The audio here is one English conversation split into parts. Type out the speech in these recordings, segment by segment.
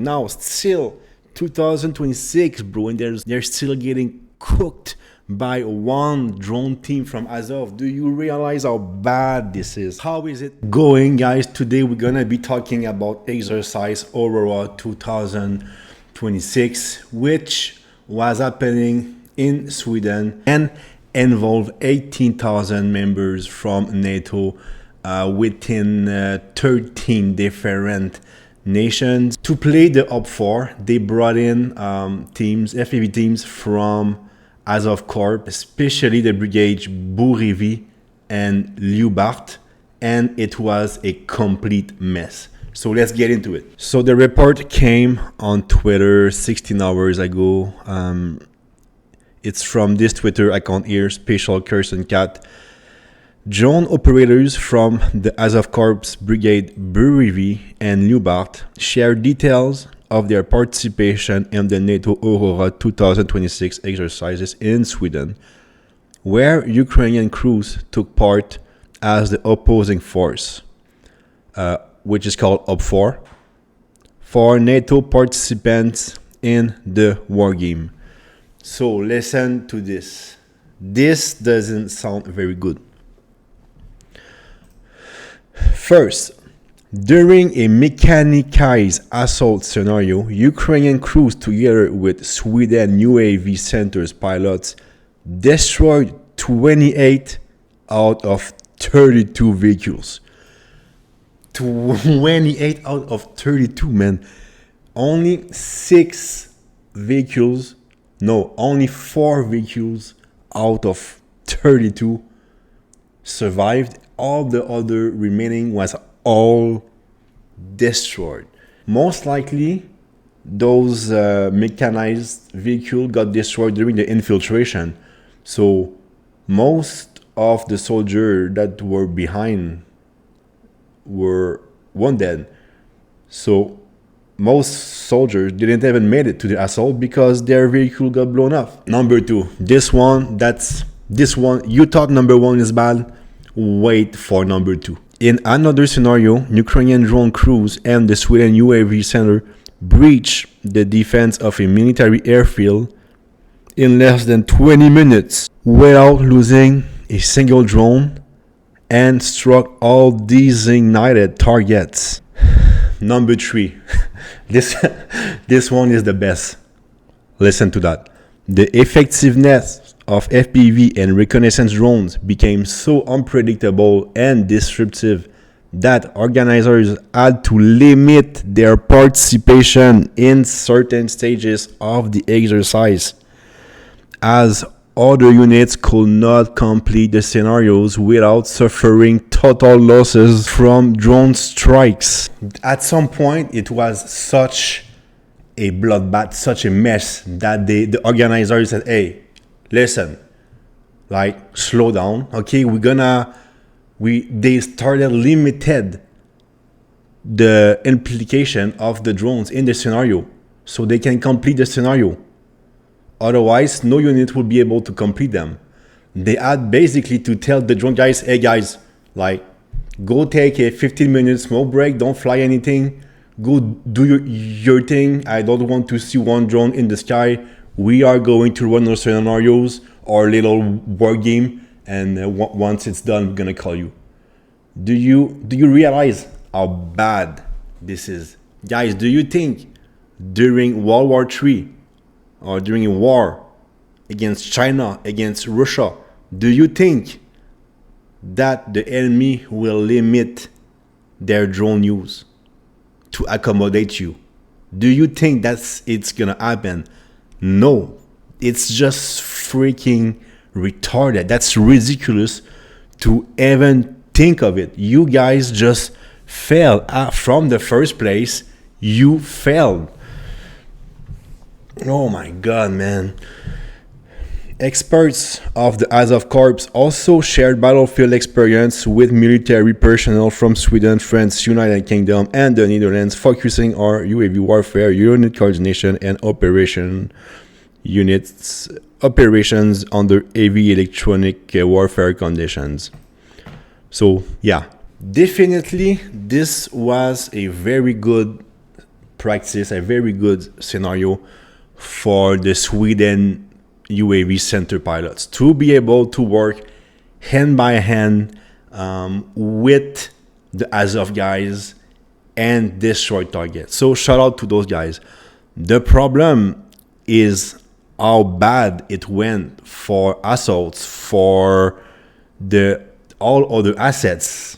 Now, still 2026, bro, and they're still getting cooked by one drone team from Azov. Do you realize how bad this is? How is it going, guys? Today we're gonna be talking about exercise Aurora 2026, which was happening in Sweden and involved 18,000 members from NATO within 13 different nations. To play the OPFOR, they brought in teams, FPV teams from Azov Corp, especially the brigades Bourivi and Liubart, and it was a complete mess. So let's get into it. So the report came on Twitter 16 hours ago. It's from this Twitter account here, Special Curson Cat. Drone operators from the Azov Corps Brigade Bourivi and Liubart shared details of their participation in the NATO Aurora 2026 exercises in Sweden, where Ukrainian crews took part as the opposing force, which is called OPFOR, for NATO participants in the war game. So listen to this. This doesn't sound very good. First, during a mechanized assault scenario, Ukrainian crews, together with Sweden UAV Center's pilots, destroyed 28 out of 32 vehicles. 28 out of 32, man. Only 4 vehicles out of 32 survived. All the other remaining was all destroyed. Most likely, those mechanized vehicles got destroyed during the infiltration. So most of the soldiers that were behind were wounded. So most soldiers didn't even make it to the assault because their vehicle got blown up. Number 2, this one. You thought number 1 is bad? Wait for number 2. In another scenario, Ukrainian drone crews and the Sweden UAV Center breached the defense of a military airfield in less than 20 minutes without losing a single drone and struck all designated targets. Number 3. This one is the best. Listen to that. The effectiveness of FPV and reconnaissance drones became so unpredictable and disruptive that organizers had to limit their participation in certain stages of the exercise, as other units could not complete the scenarios without suffering total losses from drone strikes. At some point, it was such a bloodbath, such a mess, that the organizers said, hey, listen, like, slow down, okay? They started limited the implication of the drones in the scenario so they can complete the scenario. Otherwise, no unit will be able to complete them. They had basically to tell the drone guys, hey guys, like, go take a 15-minute smoke break, don't fly anything, go do your thing. I don't want to see one drone in the sky. We are going to run our scenarios, our little war game, and once it's done, we're gonna call you. Do you realize how bad this is? Guys, do you think during World War III or during a war against China, against Russia, do you think that the enemy will limit their drone use to accommodate you? Do you think it's gonna happen? No, it's just freaking retarded. That's ridiculous to even think of it. You guys just failed. From the first place, you failed. Oh my God, man. Experts of the Azov Corps also shared battlefield experience with military personnel from Sweden, France, United Kingdom, and the Netherlands, focusing on UAV warfare, unit coordination, and operations under heavy electronic warfare conditions. So yeah, definitely this was a very good practice, a very good scenario for the Sweden UAV center pilots to be able to work hand by hand with the Azov guys and destroy targets. So shout out to those guys. The problem is how bad it went for assaults, for the all other assets.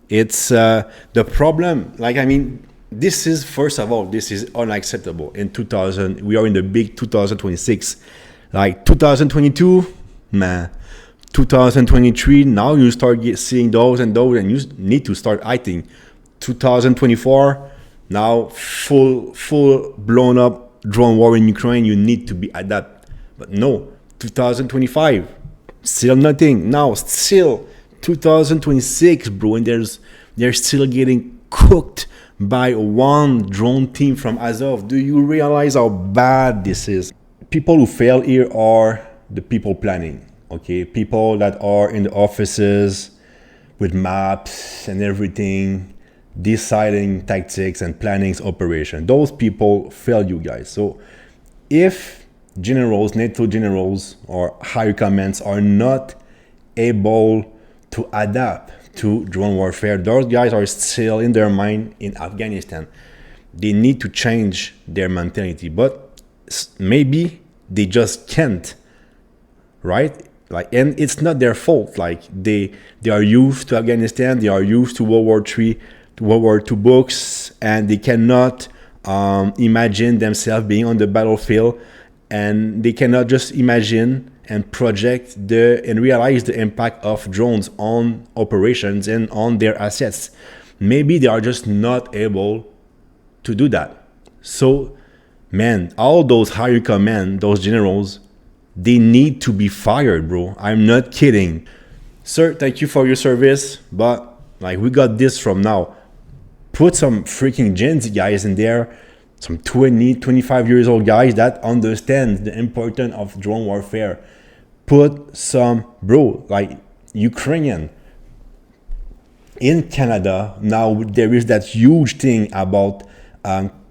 It's the problem. Like, I mean, this is, first of all, this is unacceptable. In 2000, we are in the big 2026. Like 2022, man. 2023, now you start seeing those, and you need to start acting. 2024, now full blown up drone war in Ukraine, you need to be adapt. But no, 2025, still nothing. Now still 2026, bro, and they're still getting cooked by one drone team from Azov. Do you realize how bad this is? People who fail here are the people planning. Okay, people that are in the offices with maps and everything, deciding tactics and planning operation. Those people fail you guys. So if generals, NATO generals or higher commands are not able to adapt to drone warfare, those guys are still in their mind in Afghanistan. They need to change their mentality, but maybe they just can't, right? Like, and it's not their fault. Like, they are used to Afghanistan, they are used to World War III, to World War II books, and they cannot imagine themselves being on the battlefield, and they cannot just imagine and project and realize the impact of drones on operations and on their assets. Maybe they are just not able to do that. So, man, all those higher command, those generals, they need to be fired, bro. I'm not kidding. Sir, thank you for your service, but like, we got this from now. Put some freaking Gen Z guys in there, some 20, 25 years old guys that understand the importance of drone warfare. Put some, bro, like Ukrainian. In Canada, now there is that huge thing about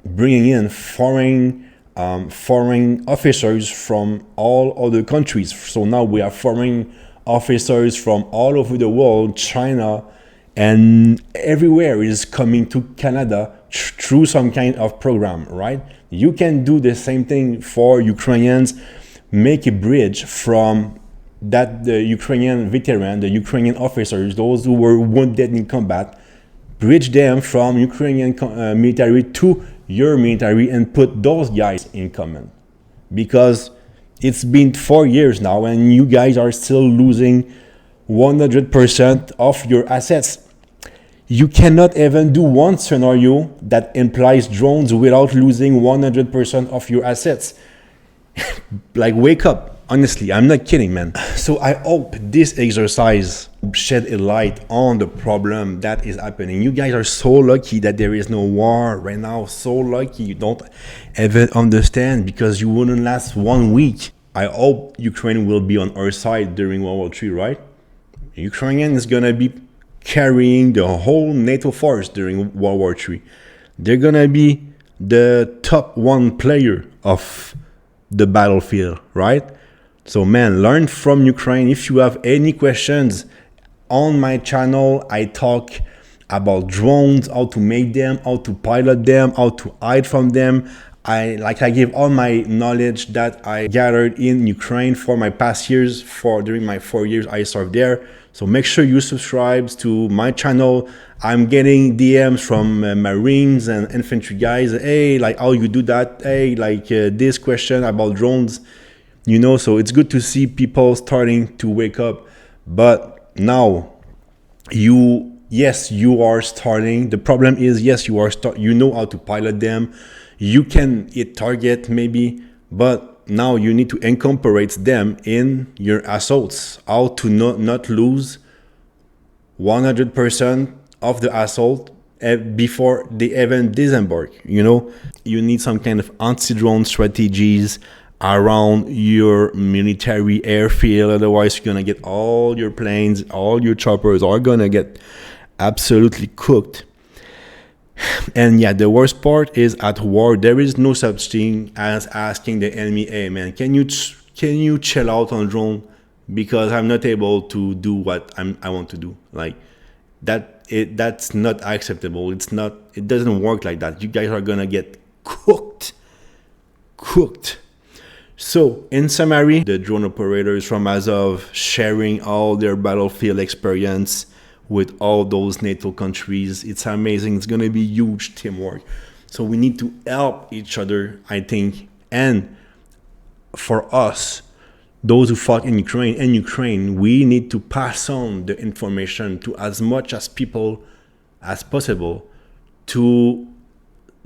bringing in foreign officers from all other countries. So now we have foreign officers from all over the world, China, and everywhere is coming to Canada through some kind of program, right? You can do the same thing for Ukrainians. Make a bridge from the Ukrainian veteran, the Ukrainian officers, those who were wounded in combat, bridge them from Ukrainian military to your military and put those guys in command. Because it's been 4 years now and you guys are still losing 100% of your assets. You cannot even do one scenario that implies drones without losing 100% of your assets. Like, wake up. Honestly, I'm not kidding, man. So I hope this exercise shed a light on the problem that is happening. You guys are so lucky that there is no war right now. So lucky you don't even understand, because you wouldn't last 1 week. I hope Ukraine will be on our side during World War III, right? Ukrainian is gonna be carrying the whole NATO force during World War III. They're gonna be the top one player of the battlefield, right? So, man, learn from Ukraine. If you have any questions, on my channel, I talk about drones, how to make them, how to pilot them, how to hide from them. I give all my knowledge that I gathered in Ukraine for my past years, during my 4 years I served there. So make sure you subscribe to my channel. I'm getting DMs from Marines and infantry guys. Hey, like, how you do that? Hey, like this question about drones. You know, so it's good to see people starting to wake up. But now, yes, you are starting. The problem is, yes, you know how to pilot them. You can hit target maybe, but now you need to incorporate them in your assaults. How to not lose 100% of the assault before they even disembark. You know, you need some kind of anti-drone strategies around your military airfield. Otherwise, you're gonna get all your planes, all your choppers are gonna get absolutely cooked. And yeah, the worst part is at war, there is no such thing as asking the enemy, hey man, can you chill out on drone because I'm not able to do what I want to do. Like that's not acceptable. It doesn't work like that. You guys are gonna get cooked. So in summary, the drone operators from Azov sharing all their battlefield experience with all those NATO countries. It's amazing. It's going to be huge teamwork. So we need to help each other, I think. And for us, those who fought in Ukraine, we need to pass on the information to as much as people as possible to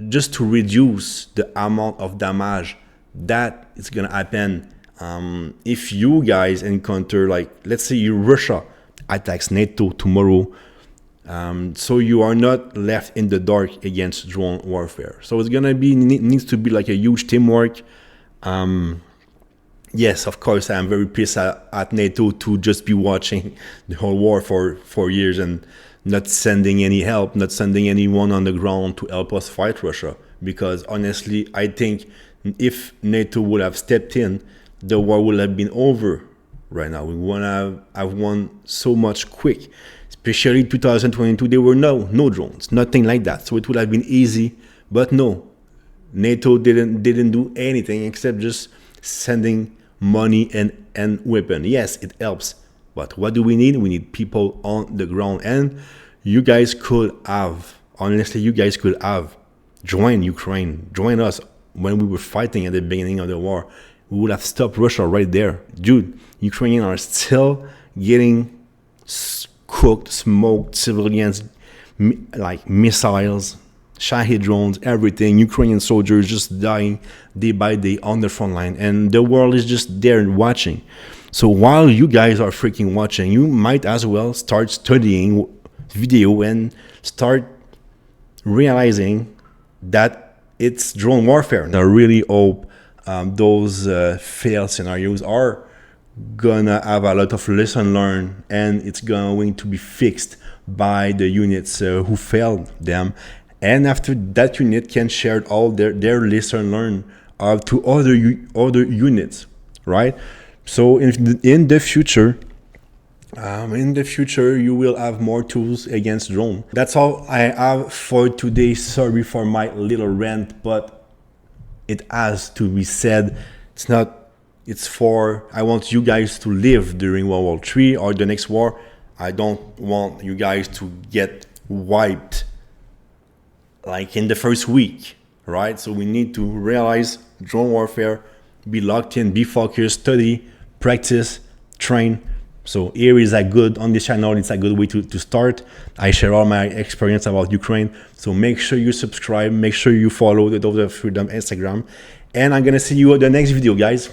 just to reduce the amount of damage that is going to happen if you guys encounter, like, let's say Russia attacks NATO tomorrow, so you are not left in the dark against drone warfare. So it's gonna be needs to be like a huge teamwork. Yes, of course, I'm very pissed at NATO to just be watching the whole war for 4 years and not sending any help, not sending anyone on the ground to help us fight Russia. Because honestly, I think if NATO would have stepped in, the war would have been over right now. We want to have won so much quick. Especially 2022, there were no drones, nothing like that. So it would have been easy, but no, NATO didn't do anything except just sending money and weapon. Yes, it helps, but what do we need? We need people on the ground. And you guys could have, honestly, joined Ukraine, join us when we were fighting at the beginning of the war. We would have stopped Russia right there. Dude, Ukrainians are still getting cooked, smoked, civilians, like missiles, Shahid drones, everything. Ukrainian soldiers just dying day by day on the front line. And the world is just there watching. So while you guys are freaking watching, you might as well start studying video and start realizing that it's drone warfare. And I really hope those failed scenarios are gonna have a lot of lesson learned, and it's going to be fixed by the units who failed them. And after that unit can share all their lesson learned to other units, right? So in the future, you will have more tools against drone. That's all I have for today. Sorry for my little rant, but it has to be said. I want you guys to live during World War III or the next war. I don't want you guys to get wiped like in the first week, right? So we need to realize drone warfare, be locked in, be focused, study, practice, train. So here is on this channel, it's a good way to start. I share all my experience about Ukraine. So make sure you subscribe, make sure you follow the Dove of Freedom Instagram. And I'm gonna see you in the next video, guys.